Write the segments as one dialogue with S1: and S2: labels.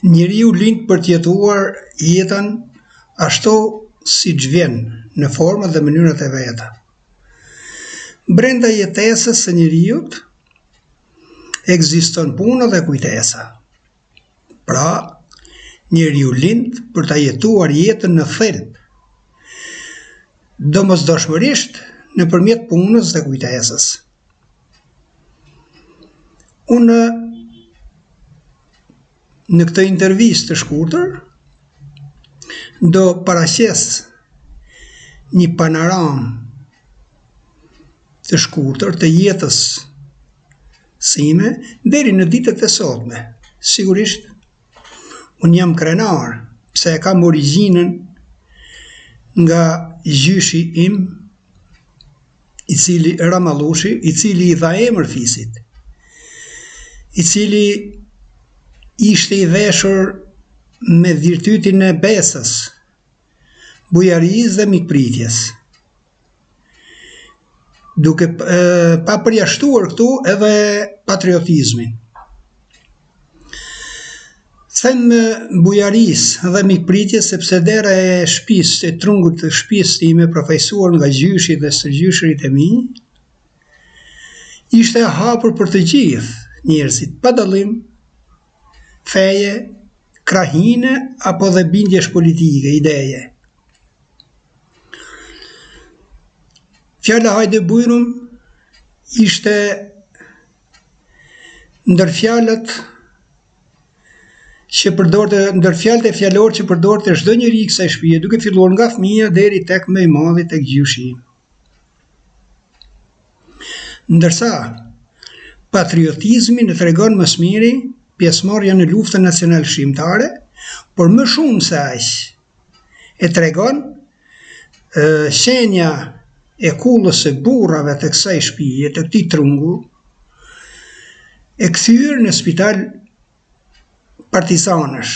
S1: Njeriu lind për të jetuar jetën ashtu siç vjen, në forma dhe mënyrat e veta. Brenda jetesës së njeriut ekziston puna dhe kujtesa. Pra, njeriu lind për ta jetuar jetën në thelb, domosdoshmërisht nëpërmjet punës dhe kujtesës. Unë në këtë intervistë të shkurtër do paraqes një panoramë të shkurtër të jetës sime deri në ditët e sotme. Sigurisht, unë jam krenar, pse e kam origjinën nga gjyshi im, i cili Ramallushi, i cili i dha emër fisit, i cili ishte i veshur me virtytin e besës, bujarisë dhe mikpritjes, duke pa përjashtuar këtu edhe patriotizmin. Them bujarisë dhe mikpritjes sepse dera e shtëpisë, e trungut të shtëpisë time, përfaqësuar nga gjyshi dhe stërgjyshërit e mi, ishte e hapur për të gjithë njerëzit, pa dallim feje, krahine apo dhe bindjesh politike, ideje. Fjala hajde bujrum ishte ndër fjalët e fjalor që përdorte çdo njeri i kësaj shtëpie, duke filluar nga fëmia deri tek më i madhi, tek gjyshi. Ndërsa patriotizmi në tregon më së miri pjesëmarrja në luftën nacionale shqiptare, por më shumë se aq e tregon shenja e kullës së burrave të kësaj shtëpie, të këtij trungu, e kthyer në spital partizanësh.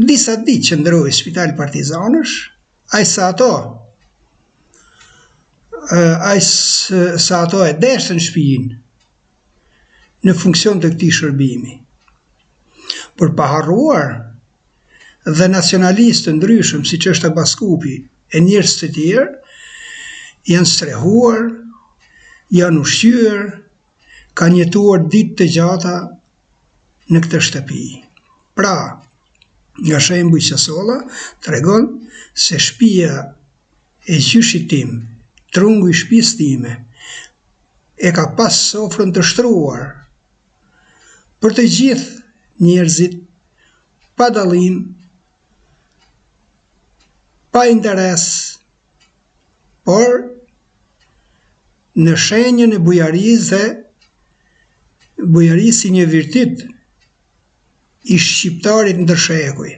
S1: Disa ditë qëndroi spital partizanësh, sa ato e deshën shtëpinë në funksion të këtij shërbimi. Për pa harruar dhe nacionalistë të ndryshëm, siç është Baskupi e njerëz të tjerë, janë strehuar, janë ushqyer, kanë jetuar ditë të gjata në këtë shtëpi. Pra, nga shembuj Qasolla tregon se shtëpia e gjyshit tim, trungu i shtëpisë time, e ka pas sofrën të shtruar për të gjithë njerëzit, pa dallim, pa interes, por në shenjën e bujarisë dhe bujarisë si një virtyt i shqiptarit ndërshekuj.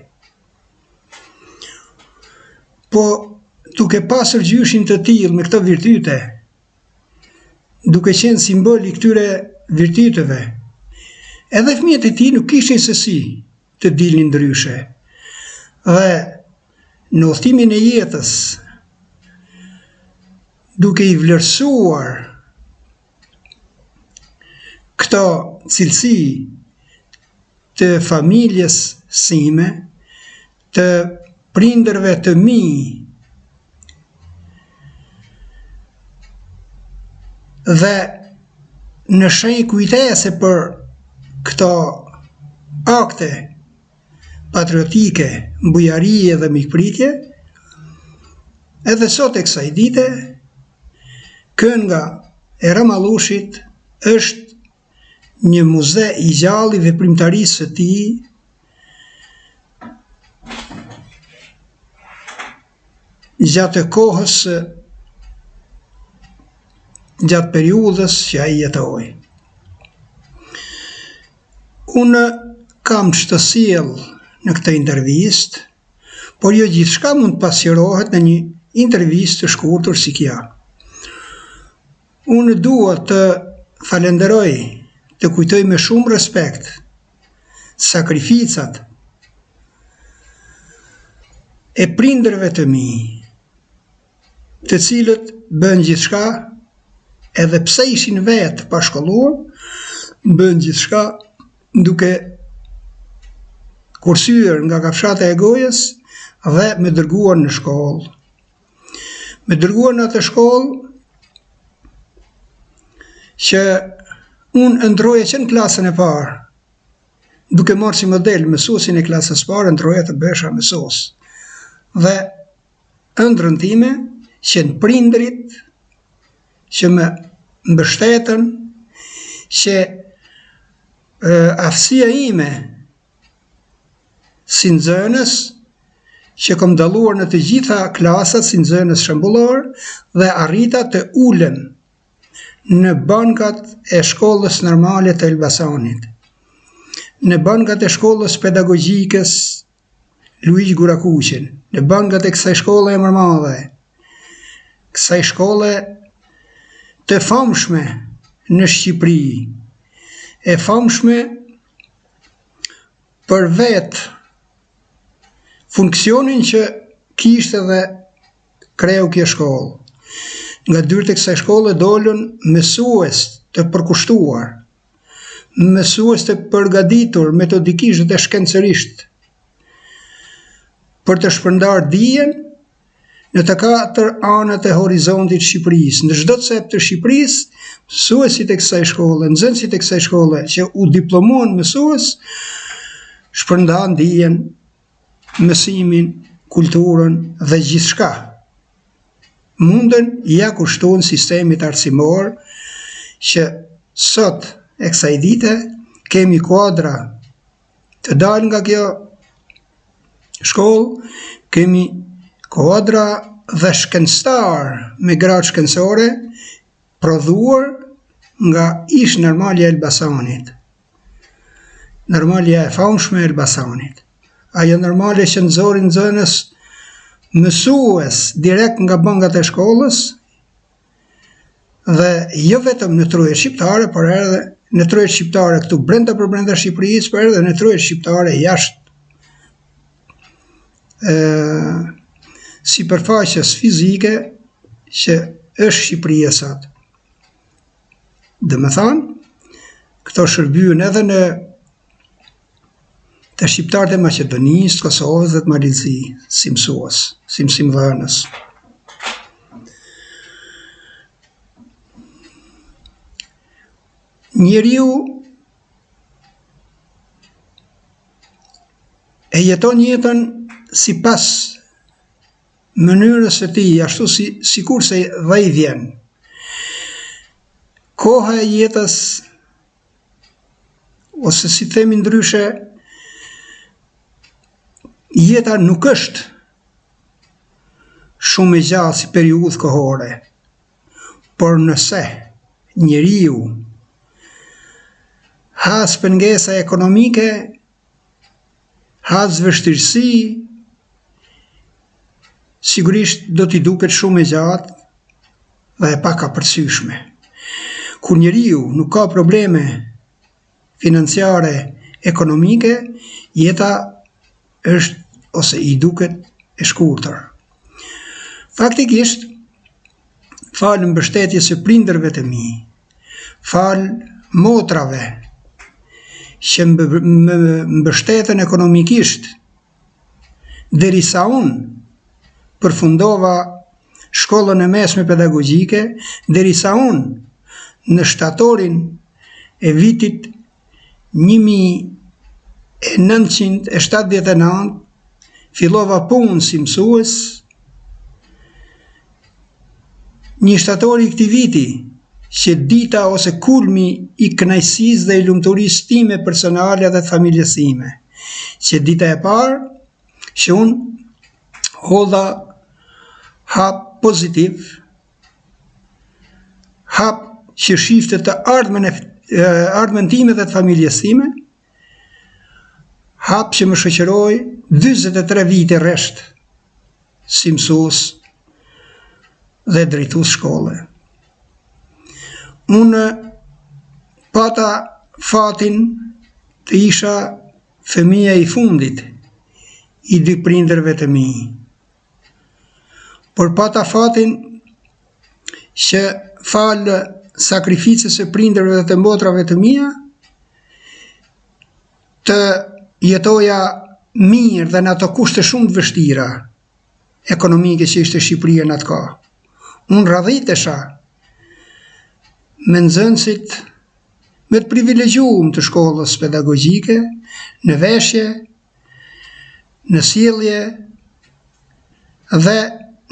S1: Po, duke pasur gjyshin të tillë me këto virtyte, duke qenë simbol i këtyre virtyteve, edhe fëmijët e tij nuk kishin se si të dilnin ndryshe. Dhe në udhëtimin e jetës, duke i vlerësuar këto cilësi të familjes sime, të prindërve të mi, dhe në shenjë kujtese për këto akte patriotike, bujarie dhe mikpritje, edhe sot e kësaj dite, kënga e Ramallushit është një muze i gjallë i veprimtarisë së tij, gjatë kohës, gjatë periudhës që ai jetoi. Unë kam që të sjell në këtë intervistë, por jo gjithçka mund të pasqyrohet në një intervistë të shkurtër si kjo. Unë dua të falenderoj, të kujtoj me shumë respekt sakrificat e prindërve të mi, të cilët bën gjithçka, edhe pse ishin vetë pa shkolluar, bën gjithçka duke kursyer nga kafshata e gojës dhe me dërguar në shkollë. Me dërguar në atë shkollë që unë ndroje që në klasën e parë, duke marrë si model mësuesin e klasës parë, ndroje të besha mësues. Dhe ëndrrën time që në prindrit që më mbështetën, që aftësia ime si nxënës, që kom dalluar në të gjitha klasat si nxënës shembullor dhe arrita të ulem në bankat e shkollës normale të Elbasanit, në bankat e shkollës pedagogjikës Luiq Gurakuqin, në bankat e kësaj shkolle e mëmadhe, kësaj shkolle të famshme në Shqipëri, e famshme për vetë funksionin që kishte dhe kreu kjo shkollë. Nga dyert e kësaj shkolle dolën mësues të përkushtuar, mësues të përgatitur metodikisht dhe shkencërisht për të shpërndar dijen në të katër anët e horizontit Shqipërisë. Në çdo cep të Shqipërisë, mësuesit e kësaj shkolle, nxënësit e kësaj shkolle që u diplomuan mësues, shpërndan dijen, mësimin, kulturën dhe gjithçka. Mundën ja kushtuan sistemit arsimor që sot e kësaj dite kemi kuadra të dalë nga kjo shkollë, kemi kuadra dhe shkencëtar me gradë shkencore prodhuar nga ish normalja e Elbasanit. Normalja e famshme e Elbasanit. Ajo normale që nxori nxënës mësues direkt nga bankat e shkollës dhe jo vetëm në truje shqiptare, por edhe në truje shqiptare këtu brenda për brenda Shqipërisë, por edhe në truje shqiptare jashtë sipërfaqes fizike që është Shqipëria sot. Domethënë, këto shërbyen edhe në të shqiptarët e Maqedonisë, Kosovës dhe të Malizë, si mësues, si mësimdhënës. Njeriu e jeton jetën sipas mënyrës së tij, ashtu sikur se dhe i vjen. Koha e jetës, ose si themi ndryshe, jeta nuk është shumë e gjallë si periudhë kohore, por nëse njeriu has pengesa ekonomike, has vështirësi, sigurisht do t'i duket shumë e gjatë dhe e pak kapërcyeshme. Kur njeriu nuk ka probleme financiare, ekonomike, jeta është ose i duket e shkurtër. Faktikisht, falë mbështetjes së prindërve të mi, falë motrave që më mbështetën ekonomikisht, derisa unë përfundova shkollën e mesme pedagogjike, derisa unë në shtatorin e vitit 1979 fillova punë si mësues. Një shtatori i këtij viti, që dita ose kulmi i kënaqësisë dhe i lumturisë time personale dhe të familjes time, që dita e parë që unë hodha hap pozitiv, hap që shifte të ardhmen time dhe të familjes time, hap që më shoqëroi 43 vite rresht si mësues dhe drejtues shkolle. Unë pata fatin të isha fëmija i fundit i dy prindërve të mi, por pata fatin që falë sakrificës e prindërve dhe të motrave të mia, të jetoja mirë dhe në ato kushte shumë të vështira ekonomike që ishte Shqipëria në atë kohë. Unë radhitesha me nxënësit me të privilegjuar të shkollës pedagogjike, në veshje, në sjellje dhe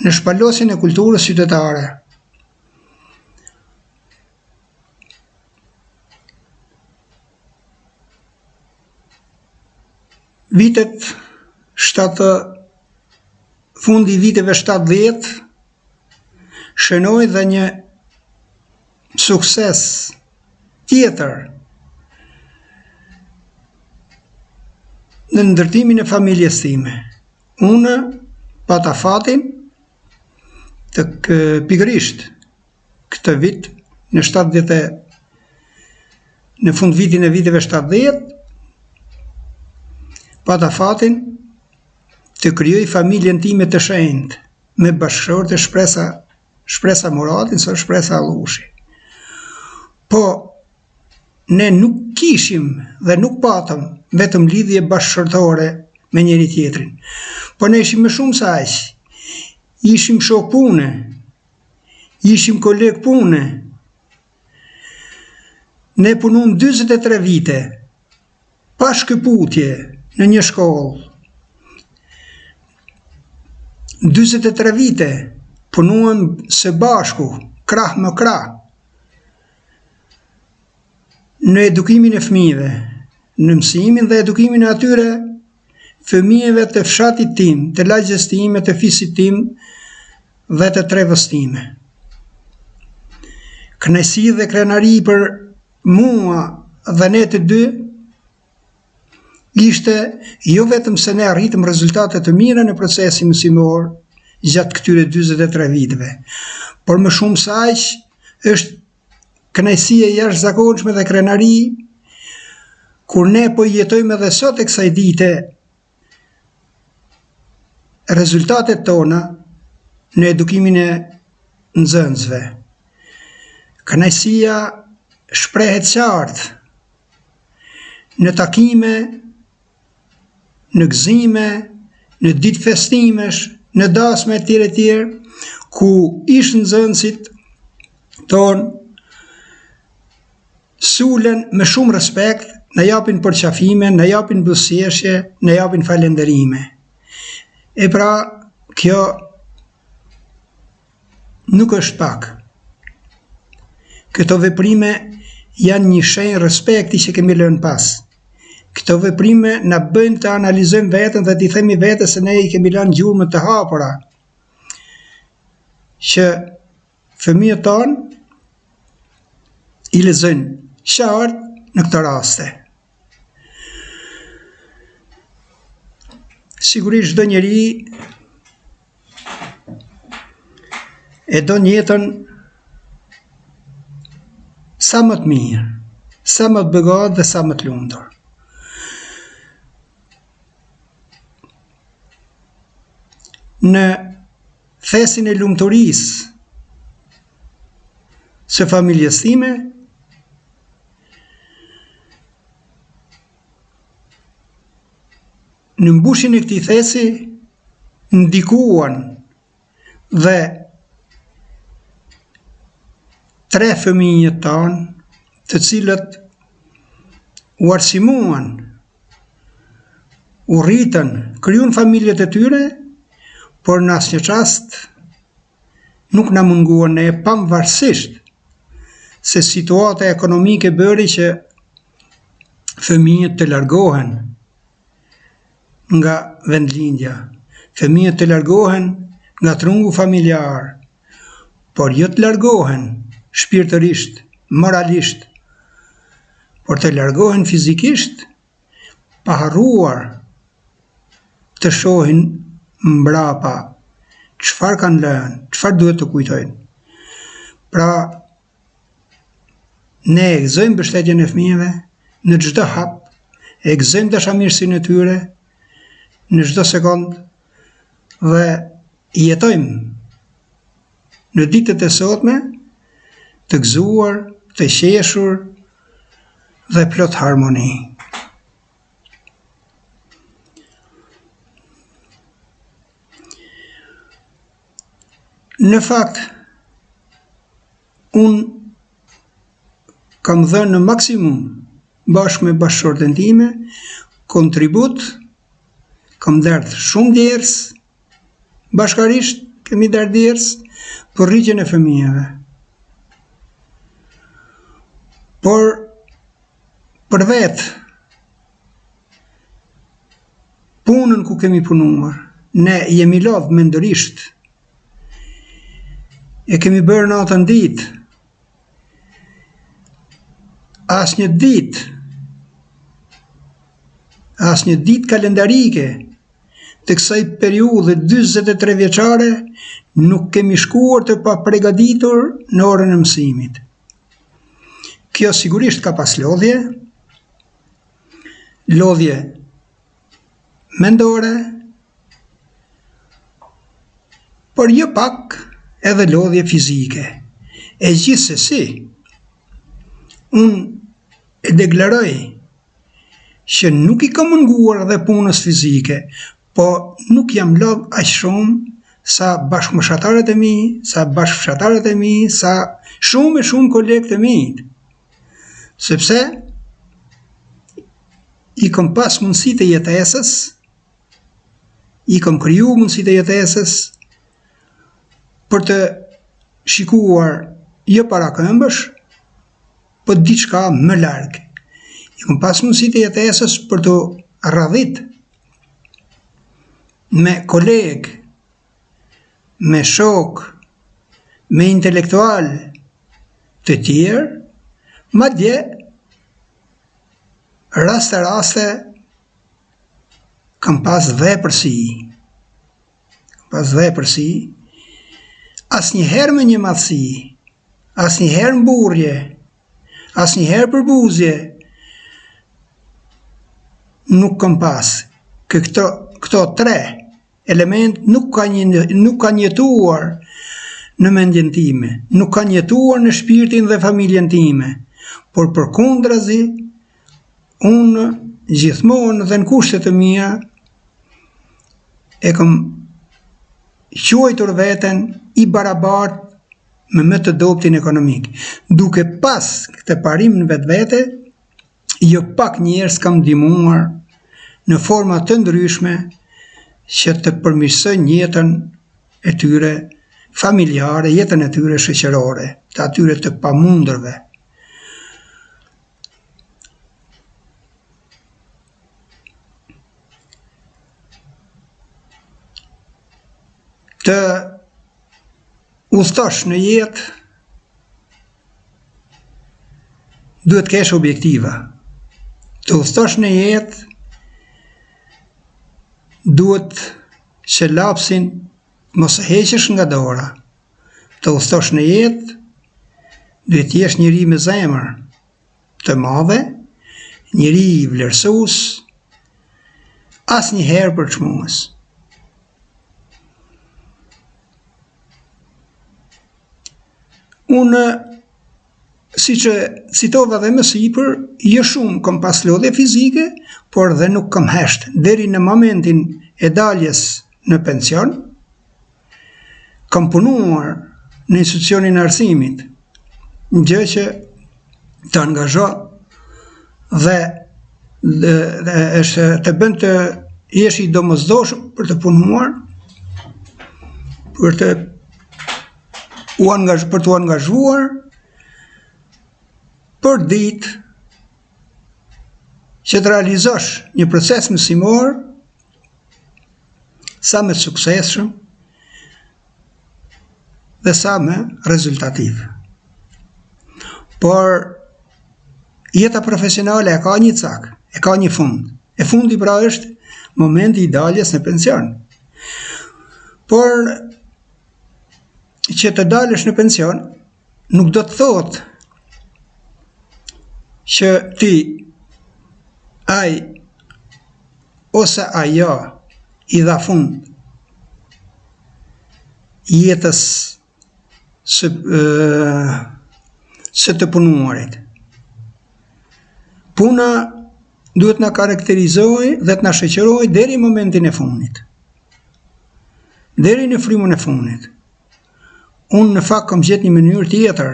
S1: në shpalosjen e kulturës qytetare. Fundi i viteve 70 shënoi dhe një sukses tjetër në ndërtimin e familjes time. Unë pata fatin të pikërisht këtë vit në fund vitin e viteve 70 pata fatin të krijoj familjen time të shenjtë me bashkëshortë Shpresa Muratin së Shpresa Allushi. Po ne nuk kishim dhe nuk patëm vetëm lidhje bashkëshortore me njëri tjetrin, po ne ishim më shumë se aq. Ishim shok pune, ishim koleg pune. Ne punuam 43 vite pa shkëputje në një shkollë. 43 vite punuam së bashku, krah më krah, në edukimin e fëmijëve, në mësimin dhe edukimin e atyre fëmijëve të fshatit tim, të lagjes time, të fisit tim dhe të trevës time. Kënaqësi dhe krenari për mua dhe ne të dy ishte jo vetëm se ne arritëm rezultate të mira në procesin mësimor gjatë këtyre 43 viteve, por më shumë se aq është kënaqësia e jashtëzakonshme dhe krenari kur ne po jetojmë edhe sot e kësaj dite rezultatet tona në edukimin e nxënësve. Kënaqësia shprehet qartë në takime, në gëzime, në ditë festimesh, në dasme e tjera, ku ishtë nxënësit tonë sulen me shumë respekt, në japin përqafime, në japin buzëqeshje, në japin falenderime. E pra, kjo nuk është pak. Këto veprime janë një shenjë respekti që kemi lënë pas. Këto veprime na bëjnë të analizojmë veten dhe t'i themi vetes se ne I kemi lënë gjurmë të hapura, që fëmijët tonë I lexojnë qartë në këto raste. Sigurisht çdo njeri e don jetën sa më të mirë, sa më të begatë dhe sa më të lumtur. Në thesin e lumturisë së familjes time, në mbushjen e këtij thesi ndikuan dhe 3 fëmijët tanë, të cilët u arsimuan, u rritën, krijuan familjet e tyre, por në asnjë çast nuk na munguan ne pavarësisht se situata ekonomike bëri që fëmijët të largohen nga vendlindja, fëmijët të largohen nga trungu familjar, por jo të largohen shpirtërisht, moralisht, por të largohen fizikisht, pa harruar të shohin mbrapa çfarë kanë lënë, çfarë duhet të kujtojnë. Pra, ne e gëzojmë mbështetjen e fëmijëve në çdo hap, e gëzojmë dashamirësinë e tyre në çdo sekond dhe jetojmë në ditët e sotme të gëzuar, të qeshur dhe plot harmoni. Në fakt, unë kam dhënë në maksimum, bashkë me bashkëshorten time, kontribut, kam derdhë shumë djerës, bashkarisht kemi derdhë djerës, për rritjen e fëmijëve. Por, për vetë, punën ku kemi punuar, ne jemi lodhë mendërisht, e kemi bërë natën ditë, as një ditë kalendarike të kësaj periudhe 43 vjeçare nuk kemi shkuar të pa përgatitur në orën e mësimit. Kjo sigurisht ka pas lodhje mendore, por jo pak edhe lodhje fizike. E gjithsesi, unë e deklaroj që nuk i kam munguar dhe punës fizike, po nuk jam lodh aq shumë sa bashkëmoshatarët e mi, sa bashkëfshatarët e mi, sa shumë kolegët e mi. Sepse i kam pas mundësitë e jetesës, i kam kriju mundësitë e jetesës për të shikuar jo para këmbësh, po diçka më larg. I kam pas mundësitë e jetesës për të radhit me kolegë, me shok, me intelektual të tjerë, madje raste kam pas vepërsi. Asnjëherë me një madhësi, asnjëherë mburrje, asnjëherë përbuzje, nuk kam pas. Këto tre element nuk kanë jetuar në mendjen time, nuk kanë jetuar në shpirtin dhe familjen time, por përkundrazi, unë gjithmonë dhe në kushtet e mia e kam quajtur veten i barabartë me më të dobtin ekonomik. Duke pas këtë parim në vetvete, jo pak njerëz kam ndihmuar në forma të ndryshme që të përmirësojnë jetën e tyre familjare, jetën e tyre shoqërore, të atyre të pamundërve. Të udhëtosh në jetë duhet kesh objektiva. Të udhëtosh në jetë duhet që lapsin mos e heqësh nga dora. Të udhëtosh në jetë duhet jesh njëri me zemër të madhe, njëri i vlerësues, asnjëherë për çmues. Unë, si që citova dhe më sipër, jo shumë kam pas lodhje fizike, por dhe nuk kam hesht. Deri në momentin e daljes në pension, kam punuar në institucionin e arsimit, gjë që të angazho dhe të bën të jesh i domosdoshëm për të punuar, për të angazhuar për ditë që të realizosh një proces mësimor sa më suksesshëm dhe sa më rezultativ. Por jeta profesionale e ka një cak, e ka një fund. E fundi pra është momenti i daljes në pension. Por që të dalësh në pension nuk do të thotë që ti ai ose ajo i dha fund jetës së të punuarit. Puna duhet na karakterizojë dhe të na shoqërojë deri në momentin e fundit. Deri në frymën e fundit. unë në fakt kam gjetë një mënyrë tjetër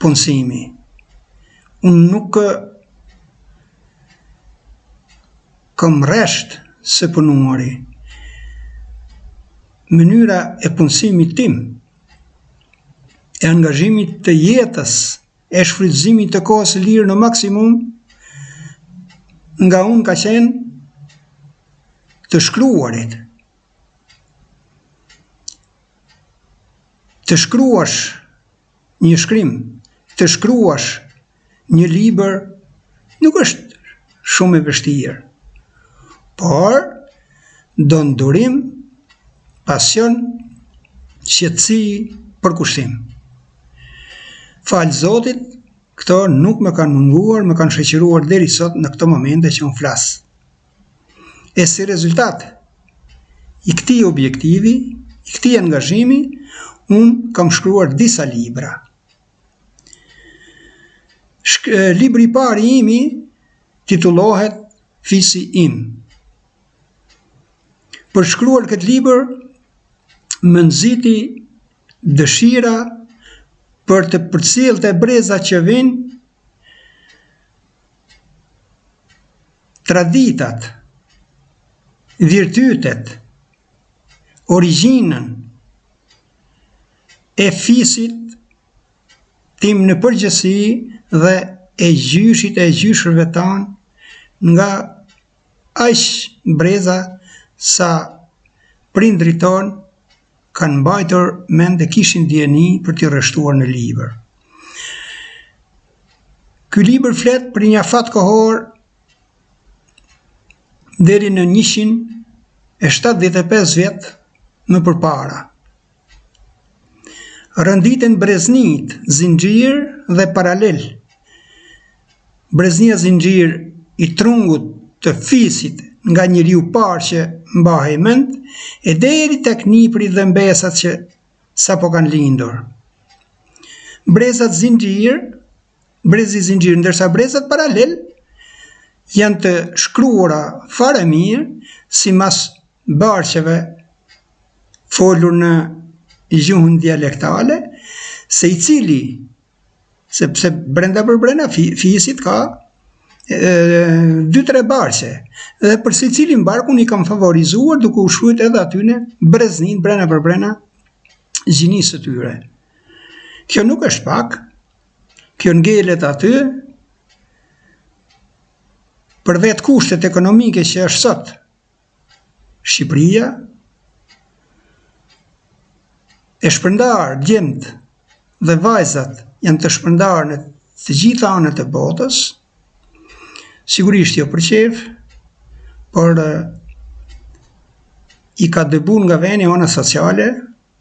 S1: punësimi. Unë nuk kam rresht se punuari. Mënyra e punësimit tim, e angazhimit të jetës, e shfrytëzimit të kohës së lirë në maksimum, nga unë ka qenë të shkruarit. Të shkruash një shkrim, të shkruash një libër, nuk është shumë e vështirë, por do durim, pasion, qetësi, përkushtim. Falë Zotit, këto nuk më kanë munguar, më kanë shoqëruar deri sot në këto momente që unë flas. E si rezultat i këtij objektivi, i këtij angazhimi, unë kam shkruar disa libra. Libri i parë imi titullohet Fisi im. Për shkruar këtë libër më nxiti dëshira për të përcjellë të brezat që vinë, traditat, virtytet, origjinën e fisit tim në përgjithësi dhe e gjyshit e gjyshërve tanë nga aq breza sa prindrit tonë kanë mbajtur mend dhe kishin dieni për t'i rreshtuar në libër. Ky libër flet për një afat kohor deri në 175 vjet më përpara. Rënditen breznit, zinxhir dhe paralel. Breznia zinxhir i trungut të fisit nga njeriu parë që mbahej mend, e deri tek niprit dhe mbesat që sapo kanë lindur. Brezat zinxhir, brezi zinxhir, ndërsa brezat paralel janë të shkruara fare mirë, simas barqeve folur në gjuhën dialektale, se i cili, sepse brenda për brenda fisit ka 2-3 barqe, dhe për secilin barkun i kam favorizuar duke u shkruajtur edhe atyne breznit brenda për brenda gjinisë së tyre. Kjo nuk është pak, kjo ngelet aty për vetë kushtet ekonomike që është sot Shqipëria, e shpërndar djemt dhe vajzat janë të shpërndar në të gjitha anët e botës, sigurisht jo për qef, por i ka dëbuar nga veni ona sociale,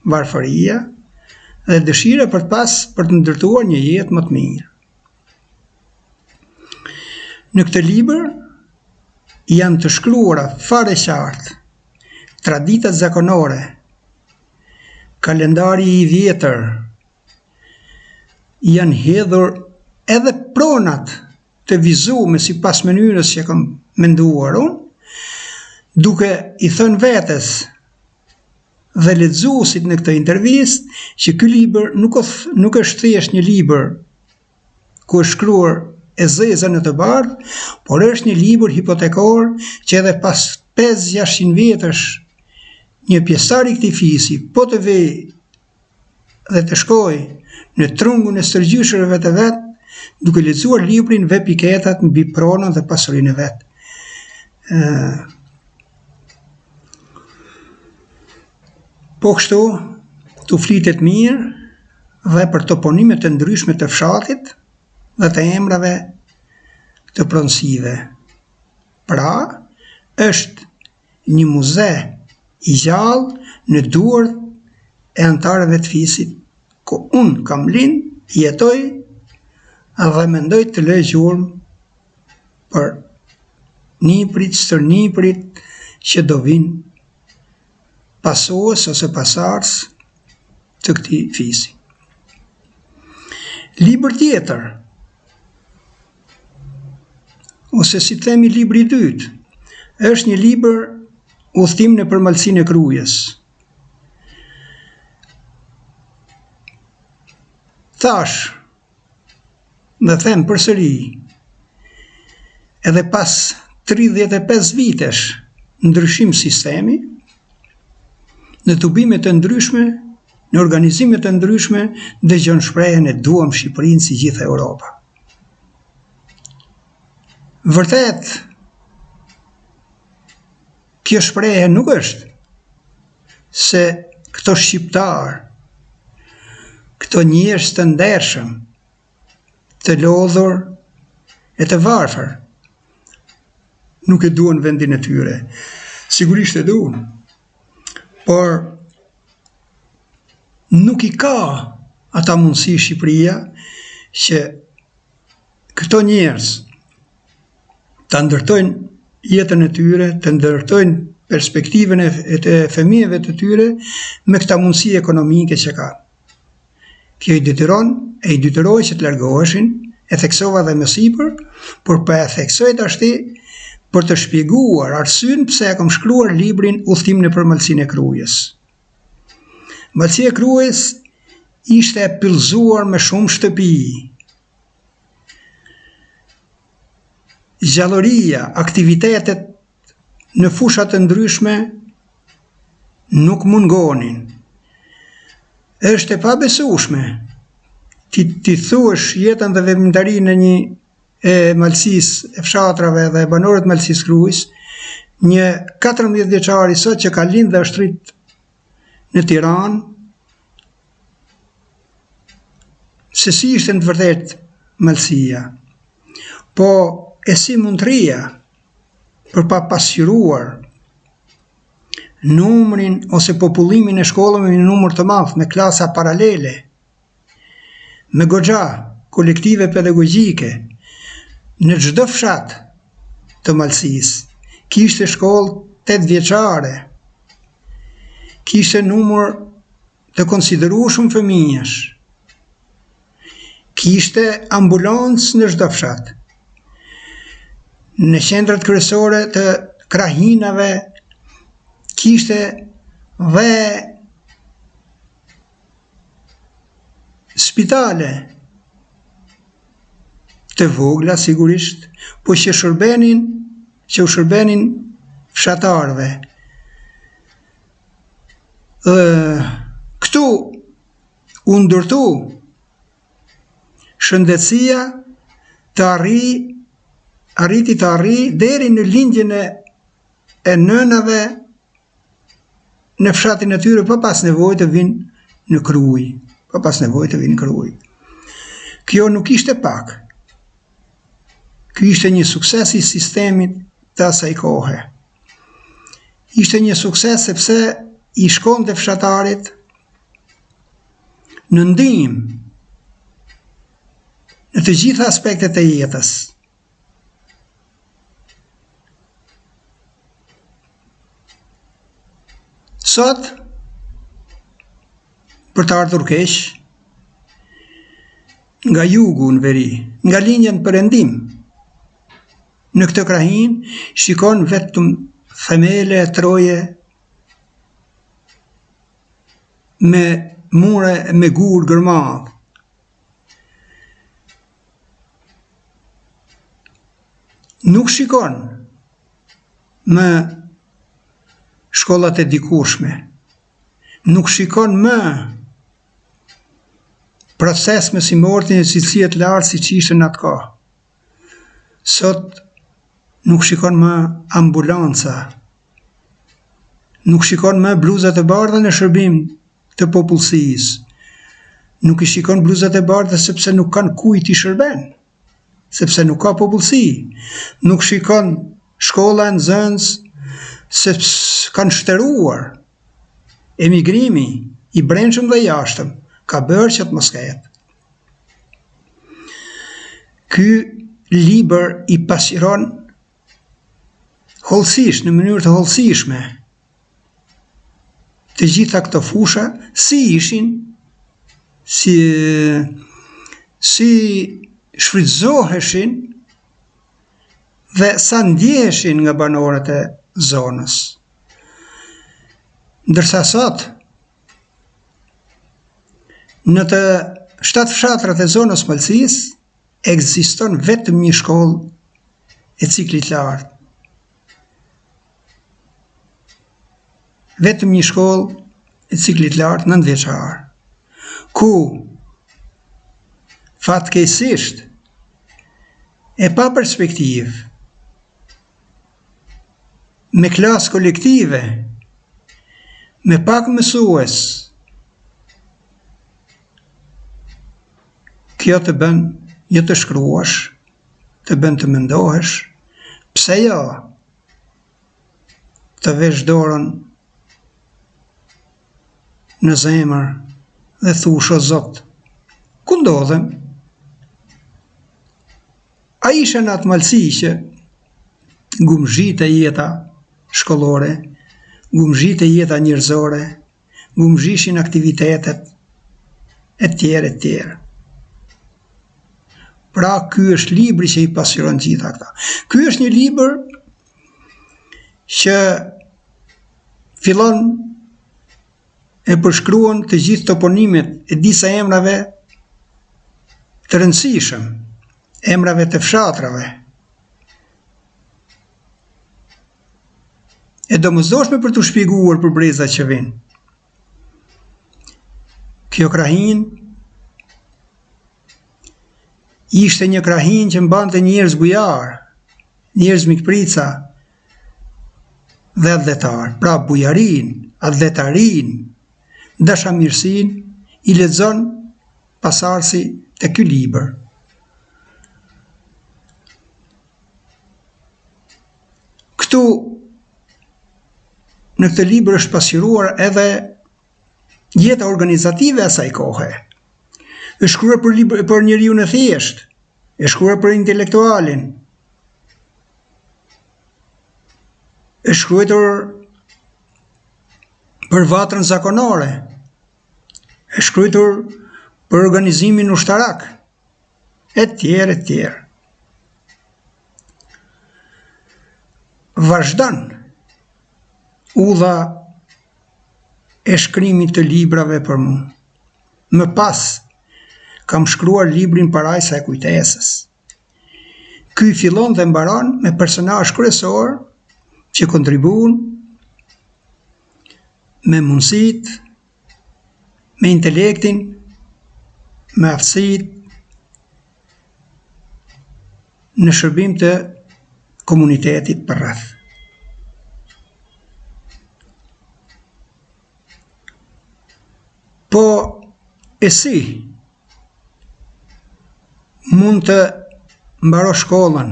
S1: varfëria dhe dëshira për të ndërtuar një jetë më të mirë. Në këtë libër janë të shkruara fare qartë traditat zakonore, kalendari i vjetër, janë hedhur edhe pronat të vizume si pas mënyrës që kam menduar unë, duke i thënë vetes dhe lexuesit në këtë intervistë që ky libër nuk është thjesht një libër ku është shkruar e zeza në të bardhë, por është një libër hipotekor që edhe pas 500-600 vjetësh një pjesëtar i këtij fisi po të vej dhe të shkoj në trungun e stërgjyshërve të vet, duke lexuar librin ve piketat mbi pronën dhe pasurinë e vet. Po kështu, tu flitet mirë dhe për toponime të ndryshme të fshatit dhe të emrave të pronësive. Pra, është një muze i gjallë në duart e antarëve të fisit, ku unë kam lind, jetoj dhe mendoj të lë gjurmë për niprit, stërniprit që do vinë pasues ose pasardhës të këtij fisi. Libër tjetër, ose si themi libri i dytë, është një libër udhtim në përmallësinë e krujës. thash, dhe them përsëri, edhe pas 35 vitesh ndryshim sistemi, në tubimet të ndryshme, në organizimet të ndryshme, dëgjon shprehjen e duam Shqipërinë si gjithë Europa. Vërtet, kjo shprehje nuk është se këto shqiptar, këto njerëz të ndershëm, të lodhur e të varfër, nuk e duan vendin e tyre. Sigurisht e duan, por nuk i ka ata mundësi Shqipëria që këto njerëz të ndërtojnë jetën e tyre, të ndërtojnë perspektivën e fëmijëve të tyre me këta mundësi ekonomike që ka. Kjo i detyroi që të largoheshin, e theksova dhe më sipër, por po e theksoj tashti për të shpjeguar arsyen pse e kam shkruar librin Udhtim nëpër Malsinë e Krujës. Malsia e Krujës ishte e pyllëzuar me shumë shtëpi. Gjallëria, aktivitetet në fushat të ndryshme nuk mungonin. Është e pabesueshme ti thuash jetën dhe veprimtarinë në një e Malsisë, e fshatrave dhe e banorët të Malsisë Krujës, një 14 vjeçar i sot që ka lindë dhe është rrit në Tiranë, se si ishte në të vërtet Malsia, po e si mundëria për pa pasqyruar numrin ose popullimin e shkollave në numër të madh me klasa paralele, me goxha kolektive pedagogjike në çdo fshat të Malsisë, kishte shkollë 8 vjeçare, kishte numër të konsiderueshëm fëmijësh, kishte ambulancë në çdo fshat. Në qendrat kryesore të krahinave kishte dhe spitale të vogla sigurisht, po që u shërbenin fshatarëve. Këtu u ndërtu shëndetësia arriti të arri deri në lindjen e nënave në fshatin e tyre, pa pas nevojë të vinë në Krujë, Kjo nuk ishte pak. Ky ishte një sukses i sistemit të asaj kohe. Ishte një sukses sepse i shkonte fshatarit në ndihmë në të gjitha aspektet e jetës. Sot, për të ardhur keq, nga jugu në veri, nga linja në perëndim, në këtë krahin, shikon vetëm themele e troje me mure me gur gërmadh. Nuk shikon më shkollat e dikurshme, nuk shikon më proces me simortin e cilësie të lartë si që ishte në atë kohë. Sot nuk shikon më ambulanca, nuk shikon më bluzat e bardha në shërbim të popullsisë, nuk i shikon bluzat e bardha sepse nuk kanë kujt i shërben, sepse nuk ka popullsi, nuk shikon shkolla e nxënës sepse kanë shtëruar emigrimi i brendshëm dhe jashtëm, ka bërë që të mos ketë. Ky libër i pasqyron hollësisht, në mënyrë të hollësishme, të gjitha këto fusha, si ishin, si shfrytëzoheshin dhe sa ndjeheshin nga banorët e zonës. Ndërsa sot, në të 7 fshatrat e zonës Malësisë ekziston vetëm një shkollë e ciklit lartë. Vetëm një shkollë e ciklit lartë 9 vjeçar, ku fatkeqësisht e pa perspektivë, me klasë kolektive, me pak mësues, kjo të bën jo të shkruash, të bën të mendohesh, pse jo të vesh dorën në zemër dhe thush o Zot, ku ndodhem? A isha në atë Malësi që gumzhit e jeta shkollore, gumzhit e jeta njerëzore, gumzhishin aktivitetet, e tjerë, e tjerë. Pra, ky është libri që i pasqyron gjitha këta. Ky është një libër që fillon e përshkruan të gjithë toponimet e disa emrave të rëndësishëm, emrave të fshatrave. E domosdoshme për të shpjeguar për brezat që vinë. Kjo krahin ishte një krahin që mbante njerëz bujar, njerëz mikprica dhe atletar. Pra bujarin, atletarin, dashamirësin i lexon pasardhësi te ky libër. Këtu në këtë libër është pasqyruar edhe jeta organizative e asaj kohe. Është shkruar për njeriu në thjesht, është shkruar për intelektualin, është shkruar për vatrën zakonore, është shkruar për organizimin ushtarak, e tjerë, e tjerë. Vazhdon udha e shkrimit të librave për mu. Më pas, kam shkruar librin Parajsa e kujtesës. Ky fillon dhe mbaron me personazh kryesor që kontribuon me mundësit, me intelektin, me aftësit në shërbim të komunitetit përreth. Po e si mund të mbaro shkollën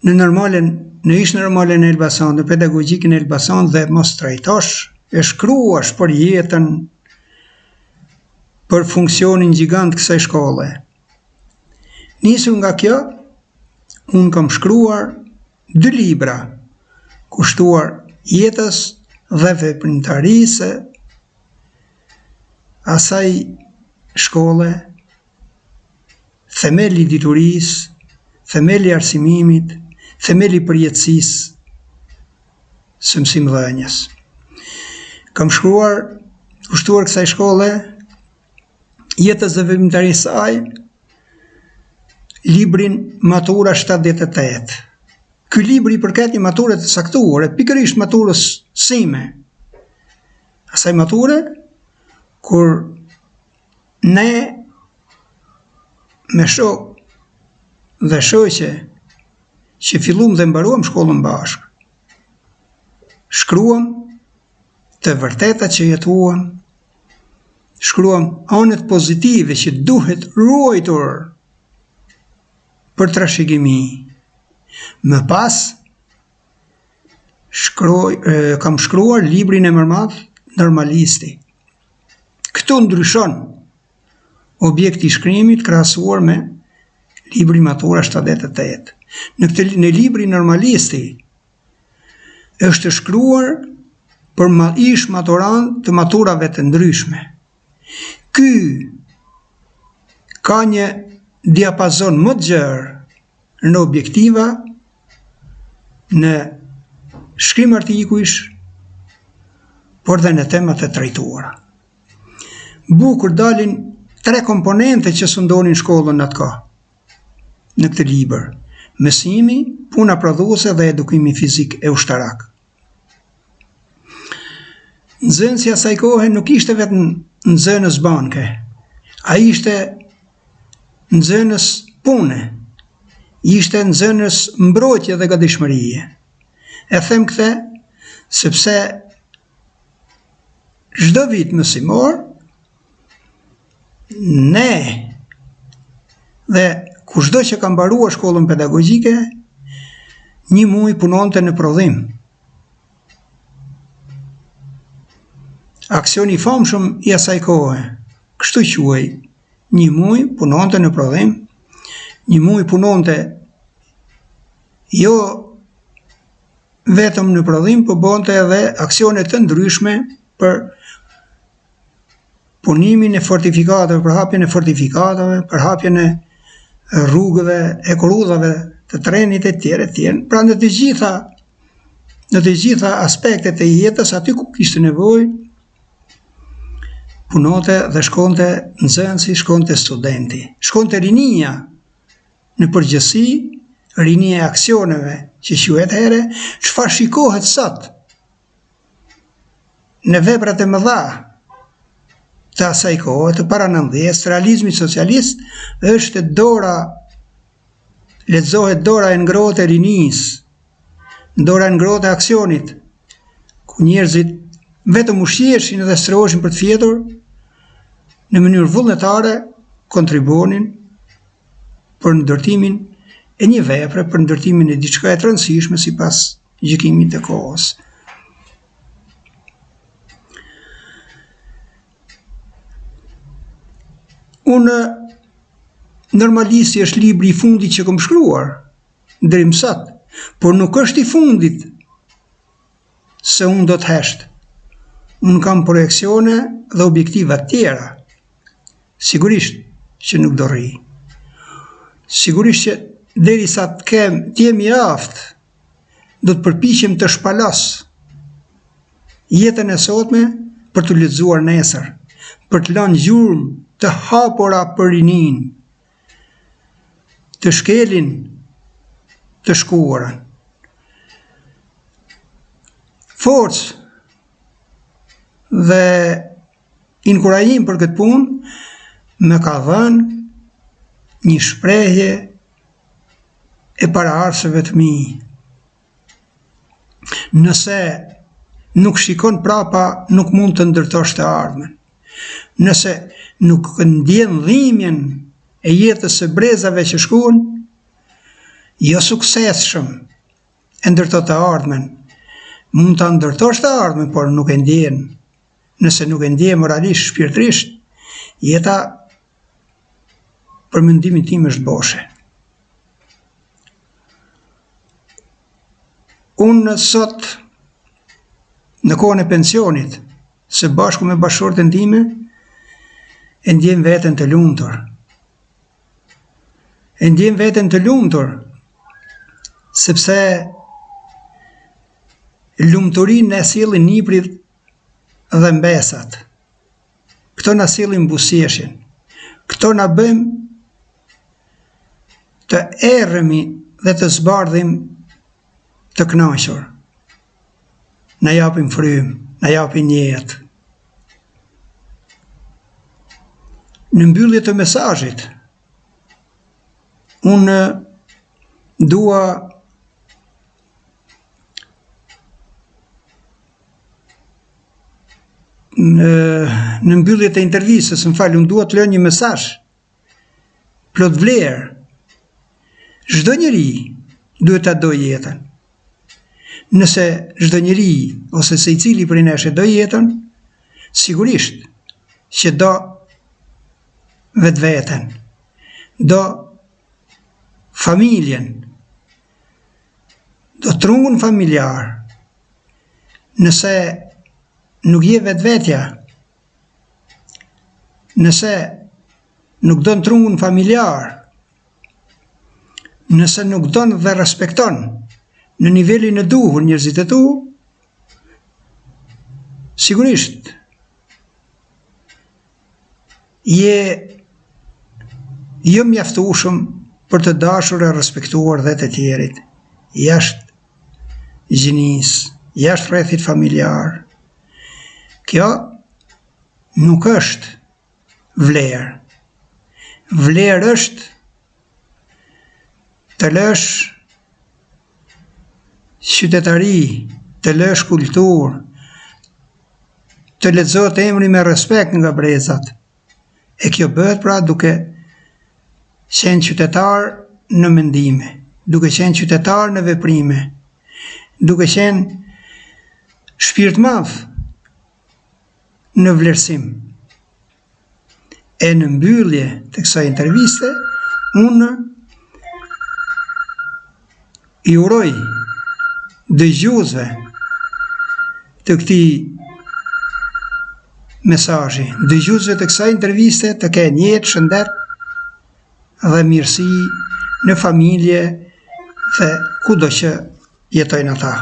S1: në ish normalen e Elbasan, në pedagogjikën e Elbasan dhe mos trajtosh, e shkruash për jetën, për funksionin gjigant kësaj shkolle. Nisur nga kjo, unë kam shkruar 2 libra kushtuar jetës dhe veprimtarisë asaj shkolle, themeli diturisë, themeli arsimimit, themeli përjetësisë së mësimdhënies. Kam kushtuar kësaj shkolle jetës dhe veprimtarisë saj librin Matura 78. Ky libër i përket një mature të saktuar, pikërisht maturës sime. Asaj mature kur ne me shok dhe shoqe që filluam dhe mbaruam shkollën bashkë, shkruam të vërtetat që jetuam, shkruam anët pozitive që duhet ruajtur për trashëgimi. Më pas, kam shkruar librin e mërmadh Normalisti. Këtu ndryshon objekti i shkrimit krahasuar me libri Matura 78. Në librin Normalisti është shkruar për ish maturant të maturave të ndryshme. Ky ka një diapazon më të gjerë në objektiva, në shkrim artikush, por dhe në temat e trajtuara. bukur dalin 3 komponente që sundonin shkollën atë në këtë libër: mësimi, puna prodhuese dhe edukimi fizik e ushtarak. Nxënësi asaj kohe nuk ishte vetëm nxënës banke, ai ishte nxënës pune, ishte nxënës mbrojtje dhe gatishmërie. E them këtë sepse çdo vit mësimor ne dhe kushdo që ka mbaruar shkollën pedagogjike, 1 muaj punonte në prodhim. Aksioni i famshëm i asaj kohe, kështu quhej, 1 muaj punonte në prodhim, 1 muaj punonte jo vetëm në prodhim, po bënte edhe aksione të ndryshme për punimin e fortifikatave, për hapjen e fortifikatave, për hapjen e rrugëve, e korrudhave të trenit e tjerë. Pra në të gjitha aspektet e jetës, aty ku kishte nevojë, punonte dhe shkonte nxënësi, shkonte studenti, shkonte rinia në përgjithësi, rinia e aksioneve që quhet here, çfarë shikohet sot në veprat e mëdha të asaj kohe, të para 90-s, realizmi socialist, është lexohet dora e ngrohtë e rinisë, dora e ngrohtë e aksionit, ku njerëzit vetëm ushqiheshin dhe stroheshin për të fjetur, në mënyrë vullnetare kontribuonin për ndërtimin e një vepre, për ndërtimin e diçka të rëndësishme sipas gjykimit të kohës. Unë normalisht është libri i fundit që kam shkruar deri më sot, por nuk është i fundit se unë do të hesht. Unë kam projekcione dhe objektiva tjera. Sigurisht që nuk do rri. Sigurisht që derisa të jemi aftë, do të përpiqem të shpalas jetën e sotme për të lexuar nesër, për të lënë gjurmë të hapura për rinin, të shkelin të shkuarën. Forcë dhe inkurajim për këtë punë më ka dhënë një shprehje e paraardhësve të mi. Nëse nuk shikon prapa, nuk mund të ndërtosh të ardhmen. Nëse nuk ndjen dhimbjen e jetës së brezave që shkuan, jo suksesshëm e ndërto të ardhmen. Mund të ndërtosh të ardhmen, por nuk e ndjen. Nëse nuk e ndjen moralisht, shpirtërisht, jeta për mendimin tim është boshe. Unë sot, në kohën e pensionit, së bashku me bashkëshorten time, e ndjem veten të lumtur. E ndjem veten të lumtur, sepse lumturinë e sillin niprit dhe mbesat. Këto na sillin buzëqeshjen. Këto na bëjmë të errëmi dhe të zbardhim të kënaqur. Na japin frymë, na japin jetë. Në mbyllje të mesazhit, unë dua në mbyllje të intervistës, unë dua të lënë një mesazh plot vlerë. Çdo njeri duhet ta dojë jetën. Nëse çdo njeri ose secili prej nesh e do jetën, sigurisht që do vetveten, do familjen, do trungun familjar. Nëse nuk je vetvetja, nëse nuk don trungun familjar, nëse nuk don dhe respekton në nivelin e duhur njerëzit e tu, sigurisht je jo mjaftueshëm për të dashur e respektuar dhe të tjerit, jashtë gjinisë, jashtë rrethit familjar. Kjo nuk është vlerë. Vlerë është të lësh qytetari, të lësh kulturë, të lexohet emri me respekt nga brezat. E kjo bëhet pra duke qenë qytetar në mendime, duke qenë qytetar në veprime, duke qenë shpirt madh në vlerësim. E në mbyllje të kësaj interviste, unë i uroj dëgjuesve të këtij mesazhi, dëgjuesve të kësaj interviste të kenë jetë, shëndet dhe mirësi në familje dhe kudo që jetojnë ata.